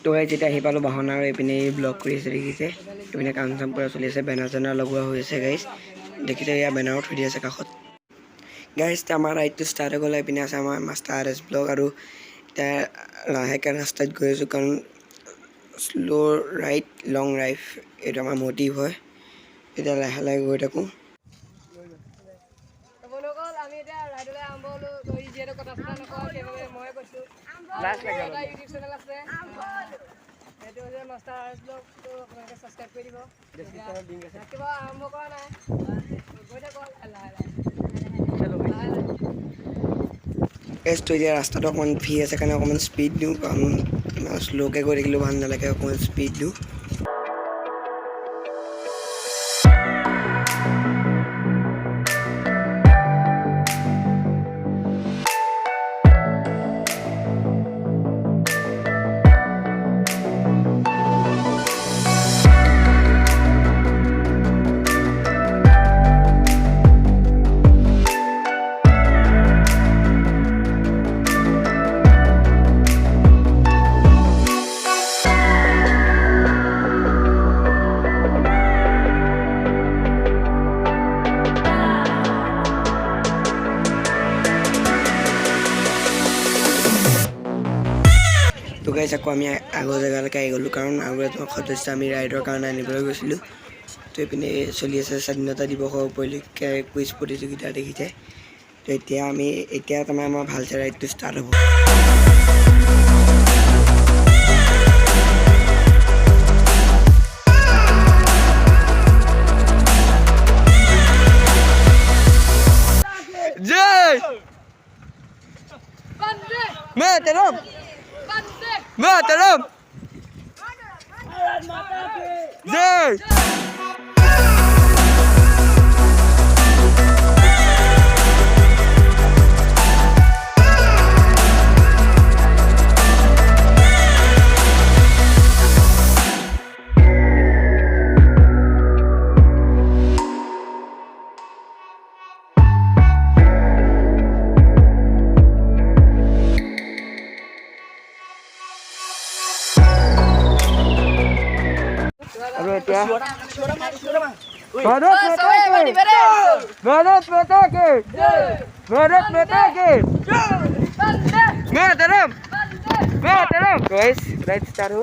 তো যেতিয়া আহি পালোঁ বাহন আৰু এইপিনে ব্লগ কৰি আছে দেখিছে এইপিনে কাম চাম পৰা চলি আছে বেনাৰ চেনাৰ লগোৱা হৈ আছে গাইজ দেখিছে এয়া বেনাৰো থৈ দি আছে কাষত গাইজ আমাৰ ৰাইডটো ষ্টাৰ্ট হৈ গ'লে এইপিনে আছে আমাৰ মাষ্টাৰ আৰ.এছ. ব্লগ আৰু এতিয়া লাহেকৈ ৰাস্তাত গৈ আছোঁ কাৰণ শ্ল' ৰাইড লং ড্ৰাইভ এইটো আমাৰ মটিভ হয় এতিয়া লাহে লাহে গৈ থাকোঁ তো এতিয়া ৰাস্তাটো অকণমান ফ্ৰী আছে কাৰণে অকণমান স্পীড দিওঁ কাৰণ শ্ল'কৈ গৈ থাকিলেও ভাল নালাগে অকণমান স্পীড দিওঁ তো গাইজ আকৌ আমি আগৰ জেগালৈকে আহি গ'লোঁ কাৰণ আৰু এজন সদস্য আমি ৰাইডৰ কাৰণে আনিবলৈ গৈছিলোঁ তো এইপিনে চলি আছে স্বাধীনতা দিৱসৰ উপলক্ষে কুইজ প্ৰতিযোগিতা দেখিছে তো এতিয়া তাৰমানে আমাৰ ভালছে ৰাইডটো ষ্টাৰ্ট হ'ব Mataram! Jai! আৰু এতিয়া ভাৰত মাতা কি Mataram guys right start ho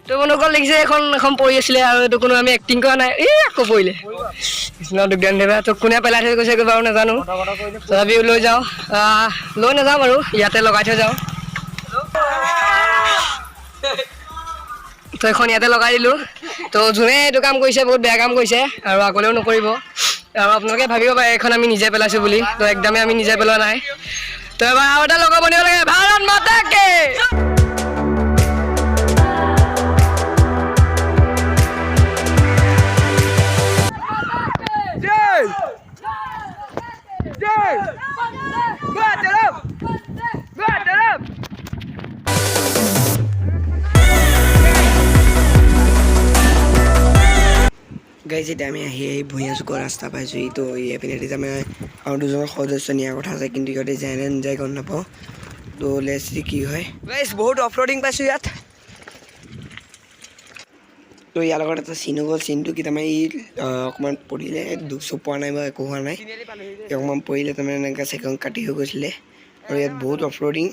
তোমালোকৰ লিখিছে এখন পৰি আছিলে আৰু এইটো কোনো আমি এক্টিং কৰা নাই আকৌ পৰিলে কৃষ্ণ দুৰ্গান দেৱা তো কোনে পেলাই থৈ গৈছে বাৰু নাজানো তথাপিও লৈ যাওঁ লৈ নাযাওঁ বাৰু ইয়াতে লগাই থৈ যাওঁ তো এখন ইয়াতে লগাই দিলোঁ তো যোনে এইটো কাম কৰিছে বহুত বেয়া কাম কৰিছে আৰু আগলৈও নকৰিব আৰু আপোনালোকে ভাবিব পাৰে এখন আমি নিজে পেলাইছোঁ বুলি তো একদমেই আমি নিজে পেলোৱা নাই তো এবাৰ আৰু এটা লগাব দিব লাগে ভাৰত মাতা কি গাইজ এতিয়া আমি আহি ভূঞা চুকৰ ৰাস্তা পাইছোঁ তো এইপিনে তাৰমানে আৰু দুজনৰ সদস্য নিয়াৰ কথা আছে কিন্তু সিহঁতে যায় নে নাযায় গম নাপাওঁ তো লেটছ চি কি হয় গাইজ বহুত অফ ৰ'ডিং পাইছোঁ ইয়াত তো ইয়াৰ লগত এটা চিনো গ'ল চিনটো কি তাৰমানে ই অকণমান পৰিলে দুখ চুখ পোৱা নাই বা একো হোৱা নাই অকণমান পৰিলে তাৰমানে এনেকৈ চাইকেল কাটি হৈ গৈছিলে আৰু ইয়াত বহুত অফ ৰ'ডিং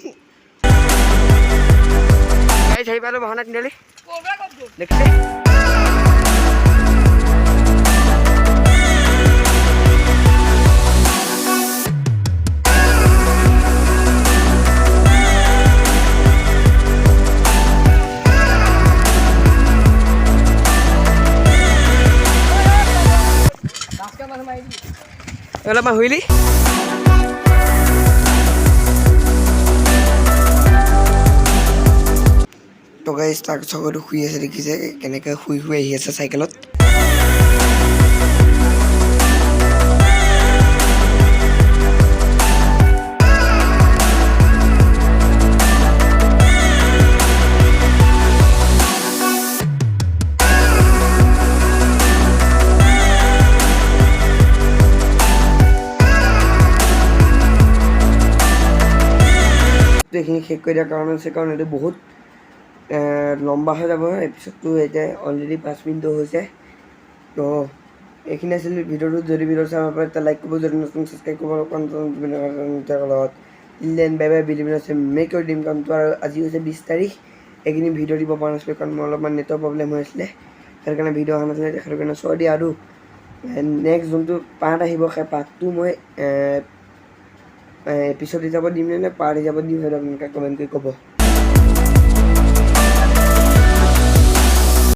গাইজ আহি পালোঁ বাহনা তিনিআলি দেখিছে অলপমান হুইলি তো গাইজ তাক চকৰটো শুই আছে দেখিছে কেনেকৈ শুই শুই আহি আছে চাইকেলত এইখিনি শেষ কৰি দিয়াৰ কাৰণ হৈছে কাৰণ এইটো বহুত লম্বা হৈ যাব এপিছ'ডটো এতিয়া অলৰেডি 5 মিনিটৰ হৈছে তো এইখিনি আছিল ভিডিঅ'টো যদি ভিডিঅ' চাব পাৰে তেতিয়া লাইক কৰিব যদি নতুন ছাবস্ক্ৰাইব কৰিব লগত দেন বাই বাই বিলিভ আছে মেক ইউৰ ড্ৰিম কাম ট্ৰু আৰু আজি হৈছে 20 তাৰিখ এইখিনি ভিডিঅ' দিব পৰা নাছিলোঁ কাৰণ মোৰ অলপমান নেটৰ প্ৰব্লেম হৈ আছিলে সেইটো কাৰণে ভিডিঅ' অহা নাছিলে সেইটো কাৰণে চৰ্ট দিয়া আৰু নেক্সট যোনটো পাৰ্ট আহিব সেই পাৰ্টটো মই এপিছ'ড হিচাপত দিম নে পাৰ্ট হিচাপত দিম সেইটো আপোনালোকে কমেণ্ট কৰি ক'ব